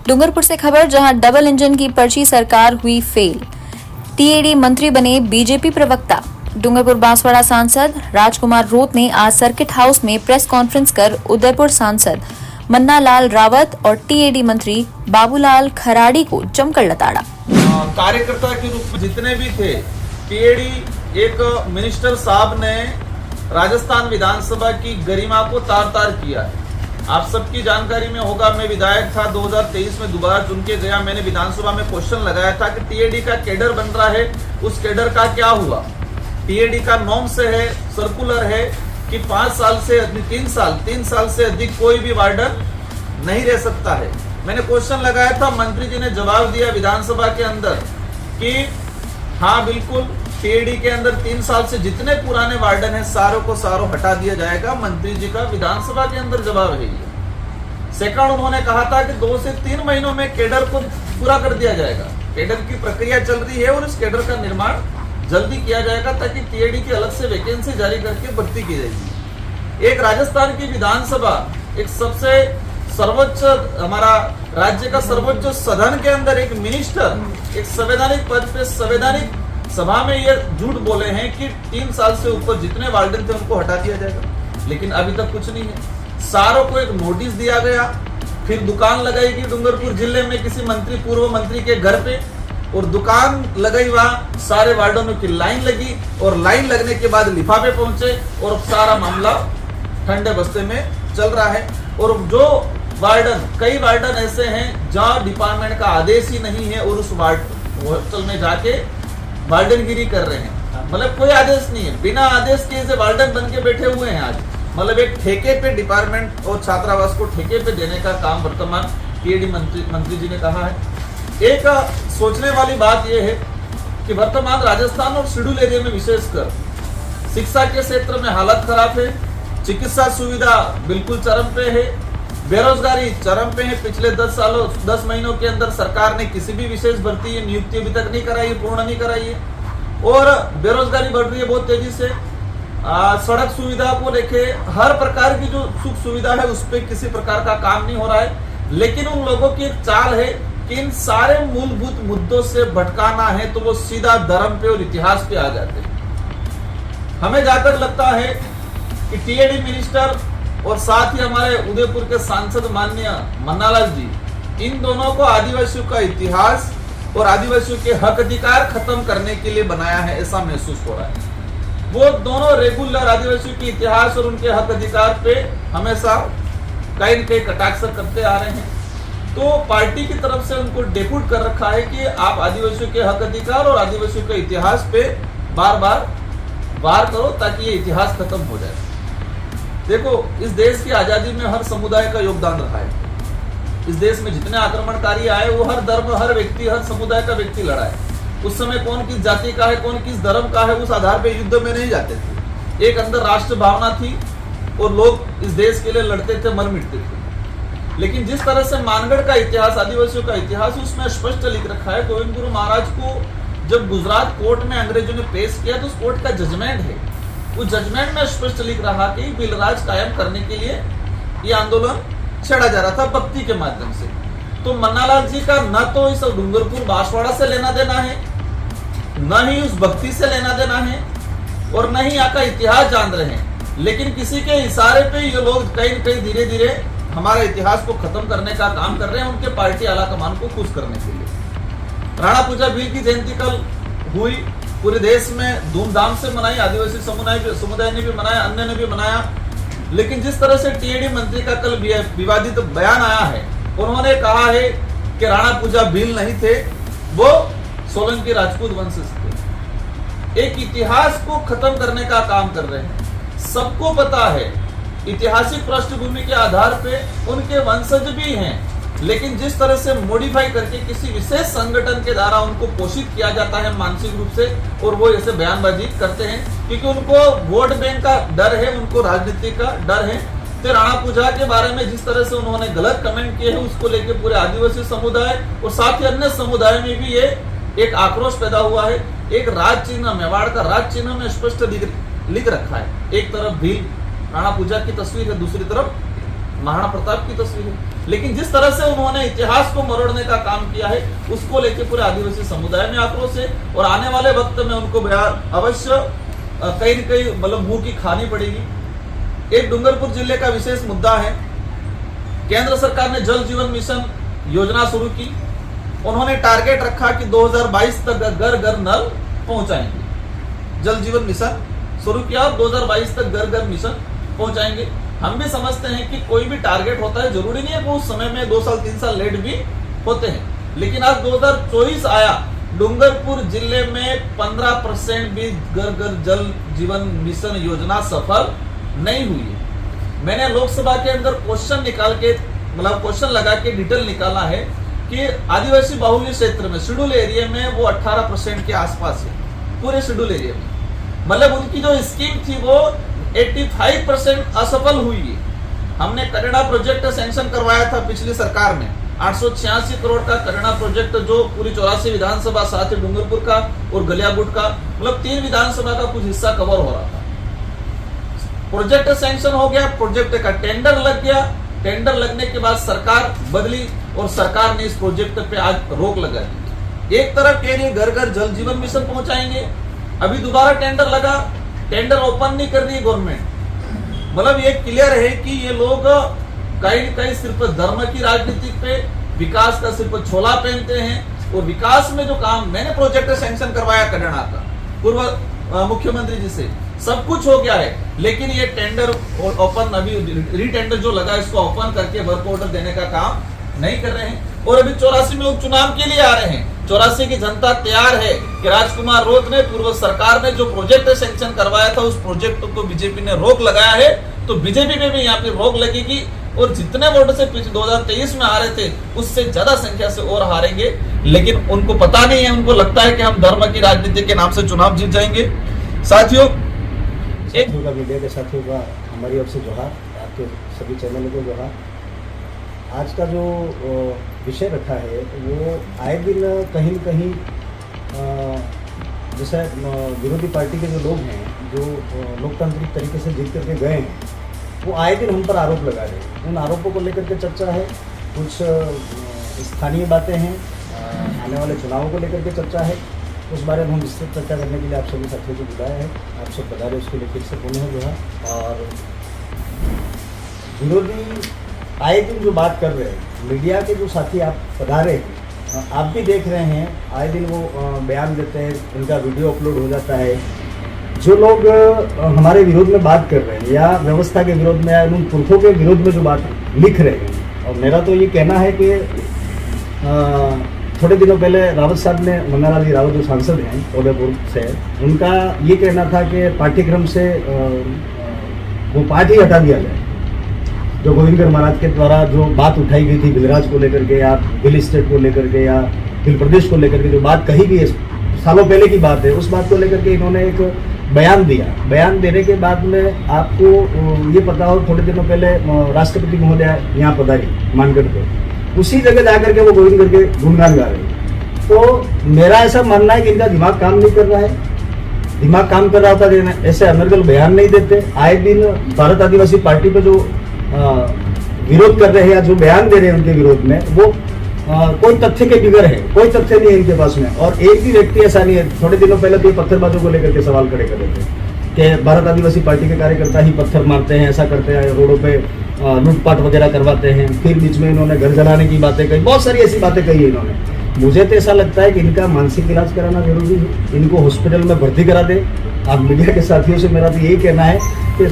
डूंगरपुर से खबर, जहां डबल इंजन की पर्ची सरकार हुई फेल। टीएडी मंत्री बने बीजेपी प्रवक्ता। डूंगरपुर बांसवाड़ा सांसद राजकुमार रोत ने आज सर्किट हाउस में प्रेस कॉन्फ्रेंस कर उदयपुर सांसद मन्ना लाल रावत और टीएडी मंत्री बाबूलाल खराड़ी को जमकर लताड़ा। कार्यकर्ता के रूप में जितने भी थे, टीएडी एक मिनिस्टर साहब ने राजस्थान विधानसभा की गरिमा को तार तार किया है। आप सबकी जानकारी में होगा, मैं विधायक था, 2023 में दोबारा चुन के गया। मैंने विधानसभा में क्वेश्चन लगाया था कि टीएडी का कैडर बन रहा है, उस कैडर का क्या हुआ। टीएडी का नॉर्म से है, सर्कुलर है कि 5 साल से 3 साल से अधिक कोई भी वार्डन नहीं रह सकता है। मैंने क्वेश्चन लगाया था, मंत्री जी ने जवाब दिया विधानसभा के अंदर कि हाँ बिल्कुल, टीएडी के अंदर 3 साल से जितने पुराने वार्डन हैं सारों को सारों हटा दिया जाएगा। मंत्री जी का विधानसभा के अंदर जवाब है ये। सेकंड, उन्होंने कहा था कि 2 से 3 महीनों में कैडर को पूरा कर दिया जाएगा। कैडर की प्रक्रिया चल रही है और इस कैडर का निर्माण जल्दी किया जाएगा ताकि टीएडी की अलग से वैकेंसी जारी करके भर्ती की जाएगी। एक राजस्थान की विधानसभा, एक सबसे सर्वोच्च, हमारा राज्य का सर्वोच्च सदन के अंदर एक मिनिस्टर एक संवैधानिक पद पे संवैधानिक सभा में ये झूठ बोले हैं कि 3 साल से ऊपर जितने वार्डन थे उनको हटा दिया जाएगा, लेकिन अभी तक कुछ नहीं है। सारों को एक नोटिस दिया गया, फिर दुकान लगाई गई डूंगरपुर जिले में किसी मंत्री, पूर्व मंत्री के घर पे, और दुकान लगाई, वहां सारे वार्डनों की लाइन लगी और लाइन लगने के बाद लिफाफे पहुंचे और सारा मामला ठंडे बस्ते में चल रहा है। और जो वार्डन, कई वार्डन ऐसे हैं जहां डिपार्टमेंट का आदेश ही नहीं है और उस होटल में जाके वार्डनगिरी कर रहे हैं। मतलब कोई आदेश नहीं है, बिना आदेश के ऐसे वार्डन बन के बैठे हुए हैं आज। मतलब एक ठेके पे डिपार्टमेंट और छात्रावास को ठेके पे देने का काम वर्तमान टीएडी मंत्री जी ने कहा है। एक सोचने वाली बात यह है कि वर्तमान राजस्थान और शेड्यूल एरिया में विशेषकर शिक्षा के क्षेत्र में हालत खराब है, चिकित्सा सुविधा बिल्कुल चरम पे है, बेरोजगारी चरम पे है। पिछले 10 महीनों के अंदर सरकार ने किसी भी विशेष भर्ती या नियुक्ति अभी तक नहीं कराई, पूर्ण नहीं कराई है और बेरोजगारी बढ़ रही है बहुत तेजी से। सड़क सुविधा को लेके हर प्रकार की जो सुख सुविधा है उस पर किसी प्रकार का काम नहीं हो रहा है। लेकिन उन लोगों की एक चाल है कि इन सारे मूलभूत मुद्दों से भटकाना है तो वो सीधा धर्म पे और इतिहास पे आ जाते हैं। हमें जहां तक लगता है कि टीएडी मिनिस्टर और साथ ही हमारे उदयपुर के सांसद माननीय मन्नालाल जी, इन दोनों को आदिवासियों का इतिहास और आदिवासियों के हक अधिकार खत्म करने के लिए बनाया है, ऐसा महसूस हो रहा है। वो दोनों रेगुलर आदिवासियों के इतिहास और उनके हक अधिकार पे हमेशा कहीं न कहीं कटाक्ष करते आ रहे हैं। तो पार्टी की तरफ से उनको डेप्यूट कर रखा है कि आप आदिवासियों के हक अधिकार और आदिवासियों के इतिहास पे बार बार वार करो ताकि ये इतिहास खत्म हो जाए। देखो, इस देश की आजादी में हर समुदाय का योगदान रहा है। इस देश में जितने आक्रमणकारी आए वो हर धर्म, हर व्यक्ति, हर समुदाय का व्यक्ति लड़ा है। उस समय कौन किस जाति का है, कौन किस धर्म का है, उस आधार पे युद्ध में नहीं जाते थे। एक अंदर राष्ट्र भावना थी और लोग इस देश के लिए लड़ते थे, मर मिटते थे। लेकिन जिस तरह से मानगढ़ का इतिहास, आदिवासियों का इतिहास, उसमें स्पष्ट लिख रखा है। गोविंद गुरु महाराज को जब गुजरात कोर्ट में अंग्रेजों ने पेश किया तो उस कोर्ट का जजमेंट है, उस जजमेंट में स्पष्ट लिख रहा कि बिलराज कायम करने के लिए ये आंदोलन छेड़ा जा रहा था भक्ति के माध्यम से। तो मन्नालाल जी का न तो इस डूंगरपुर बांसवाड़ा से लेना देना है, न ही उस भक्ति से लेना देना है और न ही यहाँ का इतिहास जान रहे हैं। लेकिन किसी के इशारे पे ये लोग कहीं न कहीं धीरे धीरे हमारे इतिहास को खत्म करने का काम कर रहे हैं, उनके पार्टी आला कमान को खुश करने के लिए। राणा पूजा भील की जयंती कल हुई, पूरे देश में धूमधाम से मनाई, आदिवासी समुदाय ने भी मनाया, अन्य ने भी मनाया। लेकिन जिस तरह से टीएडी मंत्री का कल विवादित बयान आया है, उन्होंने कहा है कि राणा पूजा भील नहीं थे, वो सोलंकी राजपूत वंश थे। एक इतिहास को खत्म करने का काम कर रहे हैं। सबको पता है ऐतिहासिक पृष्ठभूमि के आधार पे उनके वंशज भी हैं, लेकिन जिस तरह से मॉडिफाई करके किसी विशेष संगठन के द्वारा उनको पोषित किया जाता है मानसिक रूप से, और वो ऐसे बयानबाजी करते हैं क्योंकि उनको वोट बैंक का डर है, उनको राजनीति का डर है। तो राणा पूजा के बारे में जिस तरह से उन्होंने गलत कमेंट किए हैं, उसको लेकर पूरे आदिवासी समुदाय और साथ ही अन्य समुदाय में भी ये एक आक्रोश पैदा हुआ है। एक राज चिन्ह, मेवाड़ का राज चिन्ह में स्पष्ट लिख रखा है। एक तरफ भील राणा पूजा की तस्वीर है, दूसरी तरफ महाराणा प्रताप की तस्वीर है। लेकिन जिस तरह से उन्होंने इतिहास को मरोड़ने का काम किया है, उसको लेके पूरे आदिवासी समुदाय में आक्रोश है और आने वाले वक्त में उनको अवश्य कहीं न कहीं मतलब मुंह की खानी पड़ेगी। एक डूंगरपुर जिले का विशेष मुद्दा है, केंद्र सरकार ने जल जीवन मिशन योजना शुरू की। उन्होंने टारगेट रखा कि 2022 तक घर घर नल पहुंचाएंगे। जल जीवन मिशन शुरू किया और 2022 तक घर घर मिशन पहुंचाएंगे। हम भी समझते हैं कि कोई भी टारगेट होता है, जरूरी नहीं है कि उस समय में 2 साल 3 साल लेट भी होते हैं, लेकिन आज 2024 आया, डूंगरपुर जिले में 15% भी घर घर जल जीवन मिशन योजना सफल नहीं हुई है। मैंने लोकसभा के अंदर क्वेश्चन निकाल के मतलब क्वेश्चन लगा के डिटेल निकाला है कि आदिवासी बाहुल्य क्षेत्र में शेड्यूल एरिया में वो 18% के आसपास है, पूरे शेड्यूल एरिया में। मतलब उनकी जो स्कीम थी वो 85% असफल हुई है। हमने करेड़ा प्रोजेक्ट सैंक्शन करवाया था पिछली सरकार में, 886 करोड़ का करेड़ा प्रोजेक्ट, जो पूरी 84 विधानसभा, साथ ही डूंगरपुर का और गलियागुट का, मतलब 3 विधानसभा का कुछ हिस्सा कवर हो रहा था। प्रोजेक्ट सैंक्शन हो गया, प्रोजेक्ट का टेंडर लग गया, टेंडर लगने के बाद सरकार बदली और सरकार ने इस प्रोजेक्ट पे आज रोक लगा दी। एक तरफ कह रही है घर घर जल जीवन मिशन पहुंचाएंगे, अभी दोबारा टेंडर लगा, टेंडर ओपन नहीं कर दी गवर्नमेंट। मतलब ये क्लियर है कि ये लोग कहीं न कहीं सिर्फ धर्म की राजनीति पे, विकास का सिर्फ छोला पहनते हैं। और विकास में जो काम, मैंने प्रोजेक्ट सैंक्शन करवाया करेड़ा का पूर्व मुख्यमंत्री जी से, सब कुछ हो गया है, लेकिन ये टेंडर ओपन, अभी रीटेंडर जो लगा इसको ओपन करके वर्क ऑर्डर देने का काम नहीं कर रहे हैं। और अभी 84 में उपचुनाव के लिए आ रहे हैं। 84 की जनता तैयार है कि राजकुमार रोत ने, पूर्व सरकार ने जो प्रोजेक्ट सैंक्शन करवाया था, उस प्रोजेक्ट को बीजेपी ने रोक लगाया है, तो बीजेपी में भी यहाँ पे रोक लगेगी और जितने वोट से 2023 में आ रहे थे उससे ज्यादा संख्या से और हारेंगे। लेकिन उनको पता नहीं है, उनको लगता है कि हम धर्म की राजनीति के नाम से चुनाव जीत जाएंगे। साथियों, एक मीडिया के साथियों का हमारी ओर से जोहार, आपके सभी चैनलों को जोहार। आज का जो विषय रखा है वो आए दिन कहीं न कहीं जैसे विरोधी पार्टी के जो लोग हैं, जो लोकतांत्रिक तरीके से जीत करके गए हैं, वो आए दिन हम पर आरोप लगा रहे हैं। उन आरोपों को लेकर के चर्चा है, कुछ स्थानीय बातें हैं, आने वाले चुनावों को लेकर के चर्चा है। उस बारे में हम विस्तृत चर्चा करने के लिए आप सभी साथियों को बुलाया है। आप सब बता रहे उसके लिए फिर से पुनः जो है, और विरोधी आए दिन जो बात कर रहे हैं, मीडिया के जो साथी आप पधारे हैं, आप भी देख रहे हैं, आए दिन वो बयान देते हैं, उनका वीडियो अपलोड हो जाता है। जो लोग हमारे विरोध में बात कर रहे हैं या व्यवस्था के विरोध में या उन पुरखों के विरोध में जो बात लिख रहे हैं, और मेरा तो ये कहना है कि थोड़े दिनों पहले रावत साहब ने, मन्नालाल जी रावत जो सांसद हैं उदयपुर से, उनका ये कहना था कि पाठ्यक्रम से वो पाठ ही हटा दिया जाए। जो गोविंदगढ़ महाराज के द्वारा जो बात उठाई गई थी बिलराज को लेकर के या बिल स्टेट को लेकर के या बिल प्रदेश को लेकर के, जो बात कही गई है, सालों पहले की बात है, उस बात को लेकर के इन्होंने एक बयान दिया। बयान देने के बाद में आपको ये पता हो, थोड़े दिनों पहले राष्ट्रपति महोदय यहाँ पधारी मानगढ़ पे, उसी जगह जाकर के वो गोविंदगढ़ के गुणगान गा रहे हैं। तो मेरा ऐसा मानना है कि इनका दिमाग काम नहीं कर रहा है। दिमाग काम कर रहा होता ऐसे अनर्गल बयान नहीं देते। आए दिन भारत आदिवासी पार्टी पे जो विरोध कर रहे हैं या जो बयान दे रहे हैं उनके विरोध में, वो कोई तथ्य के बिगड़ है, कोई तथ्य नहीं है इनके पास में। और एक भी व्यक्ति ऐसा नहीं है। थोड़े दिनों पहले तो ये पत्थरबाजों को लेकर के सवाल खड़े कर रहे थे कि भारत आदिवासी पार्टी के कार्यकर्ता ही पत्थर मारते हैं, ऐसा करते हैं, रोडों पे लूटपाट वगैरह करवाते हैं। फिर बीच में इन्होंने घर जलाने की बातें कही, बहुत सारी ऐसी बातें कही है इन्होंने। मुझे तो ऐसा लगता है कि इनका मानसिक इलाज कराना जरूरी है, इनको हॉस्पिटल में भर्ती करा दे। आप मीडिया के साथियों से मेरा तो यही कहना है कि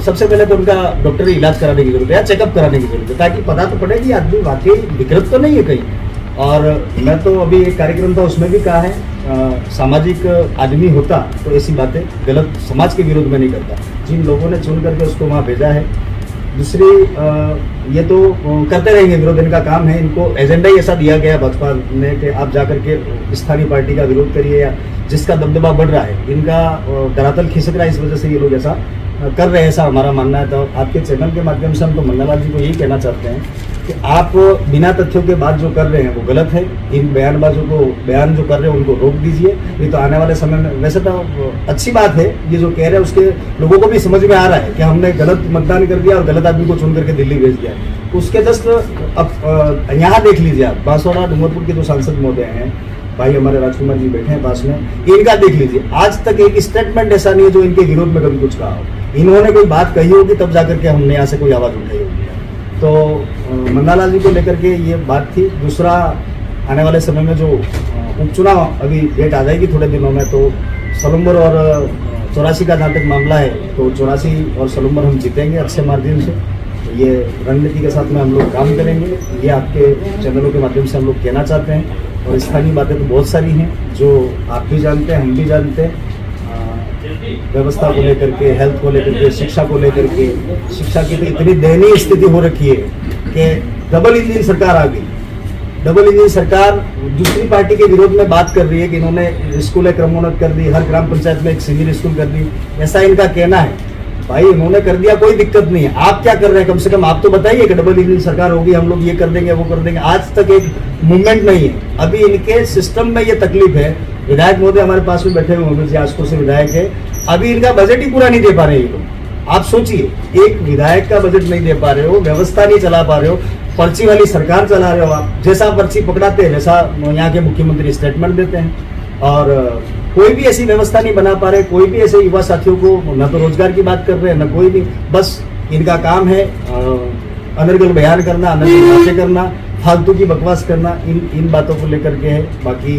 सबसे पहले तो उनका डॉक्टरी इलाज कराने की जरूरत है या चेकअप कराने की जरूरत है, ताकि पता तो पड़े कि आदमी वाकई विकृत तो नहीं है कहीं। और मैं तो अभी एक कार्यक्रम था उसमें भी कहा है, सामाजिक आदमी होता तो ऐसी बातें गलत समाज के विरोध में नहीं करता। जिन लोगों ने चुन करके उसको वहाँ भेजा है, दूसरी ये तो करते रहेंगे, विरोध इनका काम है। इनको एजेंडा ही ऐसा दिया गया भाजपा ने कि आप जाकर के स्थानीय पार्टी का विरोध करिए, या जिसका दबदबा बढ़ रहा है, इनका धरातल खिसक रहा है, इस वजह से ये लोग ऐसा कर रहे हैं, ऐसा हमारा मानना है। तो आपके चैनल के माध्यम से हम तो मन्नालाल जी को यही कहना चाहते हैं कि आप बिना तथ्यों के बात जो कर रहे हैं वो गलत है। इन बयानबाजों को बयान जो कर रहे हैं उनको रोक दीजिए, नहीं तो आने वाले समय में, वैसे तो अच्छी बात है ये जो कह रहे हैं, उसके लोगों को भी समझ में आ रहा है कि हमने गलत मतदान कर दिया और गलत आदमी को चुन करके दिल्ली भेज दिया। उसके जस्ट अब यहाँ देख लीजिए आप, बांसवाड़ा डूंगरपुर के जो सांसद महोदय हैं, भाई हमारे राजकुमार जी बैठे हैं पास में, इनका देख लीजिए, आज तक एक स्टेटमेंट ऐसा नहीं है जो इनके विरोध में कभी कुछ कहा हो। इन्होंने कोई बात कही होगी तब जाकर के हमने यहाँ से कोई आवाज़ उठाई होगी। तो मन्नालाल जी को लेकर के ये बात थी। दूसरा, आने वाले समय में जो उपचुनाव अभी डेट आ जाएगी थोड़े दिनों में, तो सलुम्बर और 84 का जहाँ तक मामला है, तो 84 और सलुम्बर हम जीतेंगे अच्छे मार्जिन से। ये रणनीति के साथ में हम लोग काम करेंगे, ये आपके चैनलों के माध्यम से हम लोग कहना चाहते हैं। और स्थानीय बातें तो बहुत सारी हैं जो आप भी जानते हैं, हम भी जानते हैं, व्यवस्था को लेकर के, हेल्थ को लेकर के, शिक्षा को लेकर के। शिक्षा की तो इतनी दयनीय स्थिति हो रखी है कि डबल इंजन सरकार आ गई। डबल इंजन सरकार दूसरी पार्टी के विरोध में बात कर रही है कि इन्होंने स्कूलें क्रमोन्नत कर दी, हर ग्राम पंचायत में एक सिविल स्कूल कर दी, ऐसा इनका कहना है। भाई इन्होंने कर दिया, कोई दिक्कत नहीं है, आप क्या कर रहे हैं? कम से कम आप तो बताइए कि डबल इंजन सरकार होगी, हम लोग ये कर देंगे वो कर देंगे। आज तक एक मूवमेंट नहीं है। अभी इनके सिस्टम में ये तकलीफ है। विधायक महोदय हमारे पास में बैठे हुए हैं, आजपुर से विधायक है, अभी इनका बजट ही पूरा नहीं दे पा रहे हैं ये लोग। आप सोचिए, एक विधायक का बजट नहीं दे पा रहे हो, व्यवस्था नहीं चला पा रहे हो, पर्ची वाली सरकार चला रहे हो आप। जैसा पर्ची पकड़ाते हैं वैसा यहाँ के मुख्यमंत्री स्टेटमेंट देते हैं, और कोई भी ऐसी व्यवस्था नहीं बना पा रहे। कोई भी ऐसे युवा साथियों को न तो रोजगार की बात कर रहे हैं, न कोई भी, बस इनका काम है अनर्गल बयान करना, अनर्गल बातें करना, फालतू की बकवास करना। इन बातों को लेकर के है। बाकी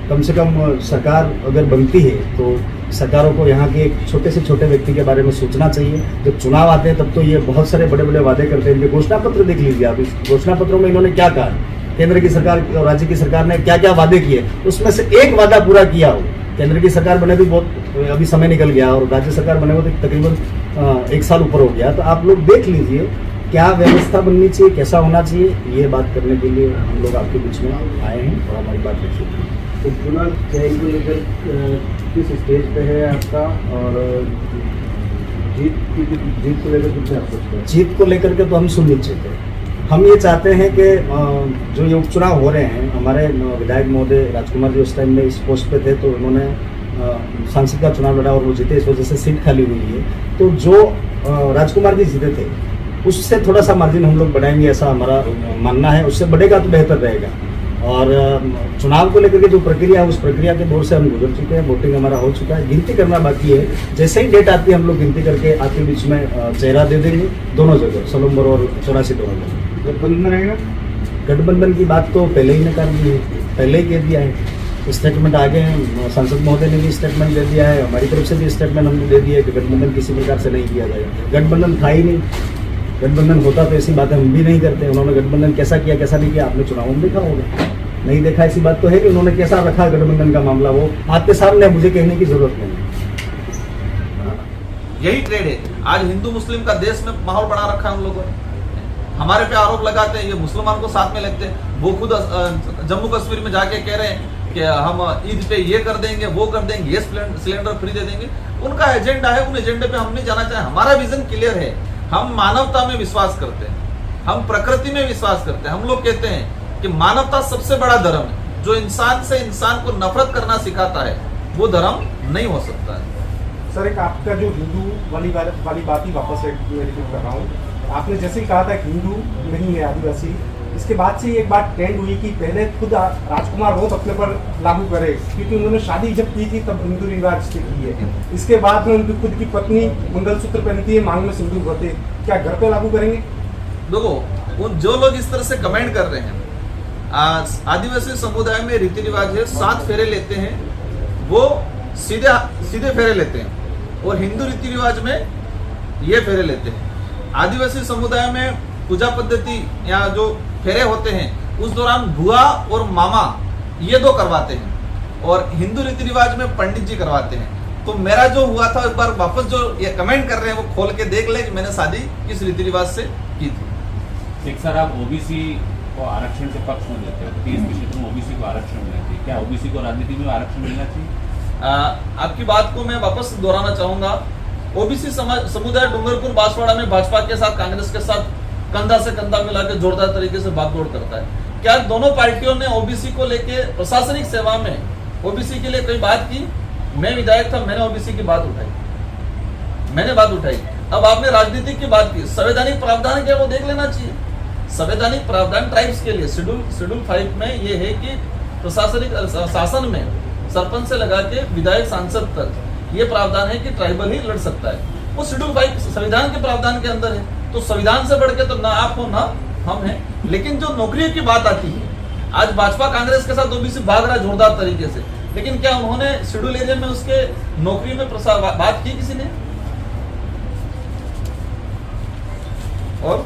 कम से कम सरकार अगर बनती है तो सरकारों को यहाँ के एक छोटे से छोटे व्यक्ति के बारे में सोचना चाहिए। जब चुनाव आते हैं तब तो ये बहुत सारे बड़े बड़े वादे करते हैं। इनके घोषणा पत्र देख लीजिए आप, इस घोषणा पत्रों में इन्होंने क्या कहा, केंद्र की सरकार और राज्य की सरकार ने क्या क्या वादे किए, उसमें से एक वादा पूरा किया हो। केंद्र की सरकार बने भी बहुत अभी समय निकल गया, और राज्य सरकार बने हुए तो तकरीबन 1 साल ऊपर हो गया। तो आप लोग देख लीजिए क्या व्यवस्था बननी चाहिए, कैसा होना चाहिए। ये बात करने के लिए हम लोग आपके बीच में आए हैं और हमारी बात रखिए। तो चुनाव चयन को लेकर किस स्टेज पे है आपका, और जीत को लेकर कितने आप सोचते हैं? जीत को लेकर के तो हम सुनिश्चित हैं। हम ये चाहते हैं कि जो ये उपचुनाव हो रहे हैं, हमारे विधायक महोदय राजकुमार जी उस टाइम में इस पोस्ट पे थे, तो उन्होंने सांसद का चुनाव लड़ा और वो जीते, इस वजह से सीट खाली हुई है। तो जो राजकुमार जी जीते थे उससे थोड़ा सा मार्जिन हम लोग बढ़ाएंगे, ऐसा हमारा मानना है। उससे बढ़ेगा तो बेहतर रहेगा। और चुनाव को लेकर के जो प्रक्रिया है, उस प्रक्रिया के दौर से हम गुजर चुके हैं। वोटिंग हमारा हो चुका है, गिनती करना बाकी है। जैसे ही डेट आती है हम लोग गिनती करके आपके बीच में चेहरा दे देंगे दोनों जगह, सलुम्बर और 84 दोनों जगह। गठबंधन रहेगा? गठबंधन की बात तो पहले ही निकाल दी है, पहले ही कह दिया है। स्टेटमेंट आगे हैं, सांसद महोदय ने भी स्टेटमेंट दे दिया है, हमारी तरफ से भी स्टेटमेंट हमने दे दिया है कि गठबंधन किसी प्रकार से नहीं किया जाएगा। गठबंधन था ही नहीं। गठबंधन होता तो ऐसी बातें हम भी नहीं करते। उन्होंने गठबंधन कैसा किया कैसा नहीं किया आपने चुनाव में देखा होगा, नहीं देखा ऐसी बात तो है कि उन्होंने कैसा रखा गठबंधन का मामला, वो आपके सामने, मुझे कहने की जरूरत नहीं। यही ट्रेड है। आज हिंदू मुस्लिम का देश में माहौल बना रखा है उन लोगों ने। हमारे पे आरोप लगाते हैं, ये मुसलमान को साथ में लगते हैं। वो खुद जम्मू कश्मीर में जाके कह रहे हैं कि हम ईद पे ये कर देंगे, वो कर देंगे, ये सिलेंडर फ्री दे देंगे। उनका एजेंडा है, उन एजेंडे पे हम नहीं जाना चाहें। हमारा विजन क्लियर है। हम मानवता में विश्वास करते हैं, हम प्रकृति में विश्वास करते हैं। हम लोग कहते हैं कि मानवता सबसे बड़ा धर्म है। जो इंसान से इंसान को नफरत करना सिखाता है वो धर्म नहीं हो सकता है। सर, एक आपका जो हिंदू वाली बात ही वापस रिपीट कर रहा हूँ। आपने जैसे ही कहा था कि हिंदू नहीं है आदिवासी, इसके बाद से एक बात ट्रेंड हुई कि पहले खुद राजकुमार रोत अपने पर लागू करे, क्योंकि उन्होंने शादी जब की थी तब हिंदू रिवाज से की है। इसके बाद में उनकी खुद की पत्नी मंगलसूत्र पहनती है, मांग में सिंदूर भरते, क्या घर पे लागू करेंगे? देखो, उन जो लोग इस तरह से कमेंट कर रहे हैं, आदिवासी समुदाय में रीति रिवाज है 7 फेरे लेते हैं, वो सीधे फेरे लेते हैं, और हिंदू रीति रिवाज में ये फेरे लेते हैं। आदिवासी समुदाय में पूजा पद्धति या जो फेरे होते हैं उस दौरान बुआ और मामा ये 2 करवाते हैं, और हिंदू रीति रिवाज में पंडित जी करवाते हैं। तो मेरा जो हुआ था, एक बार वापस जो ये कमेंट कर रहे हैं वो खोल के देख ले कि मैंने शादी किस रीति रिवाज से की थी। एक सर, आप ओबीसी को आरक्षण के पक्ष में देते हो, 30 के क्षेत्र में ओबीसी को आरक्षण मिलना चाहिए, क्या ओबीसी को राजनीति में आरक्षण मिलना चाहिए? आपकी बात को मैं वापस दोहराना चाहूंगा ओबीसी समुदाय डूंगरपुर बांसवाड़ा में भाजपा के साथ, कांग्रेस के साथ कंधा से कंधा मिलाकर जोरदार तरीके से भागदौड़ करता है। क्या दोनों पार्टियों ने ओबीसी को लेके प्रशासनिक सेवा में ओबीसी के लिए कोई बात की? मैं विधायक था, मैंने ओबीसी की बात उठाई। अब आपने राजनीति की बात की, संवैधानिक प्रावधान क्या वो देख लेना चाहिए। संवैधानिक प्रावधान ट्राइब्स के लिए शेड्यूल 5 में ये है कि प्रशासनिक शासन में सरपंच से लगा के विधायक सांसद तक ये प्रावधान है कि ट्राइबल ही लड़ सकता है। वो शेड्यूल 5 संविधान के प्रावधान के अंदर है, तो संविधान से बढ़ के तो ना आप हो ना हम हैं। लेकिन जो नौकरियों की बात आती है, आज भाजपा कांग्रेस के साथ ओबीसी भाग रहा है जोरदार तरीके से, लेकिन क्या उन्होंने शेड्यूल एरिया में उसके नौकरी में बात की किसी ने? और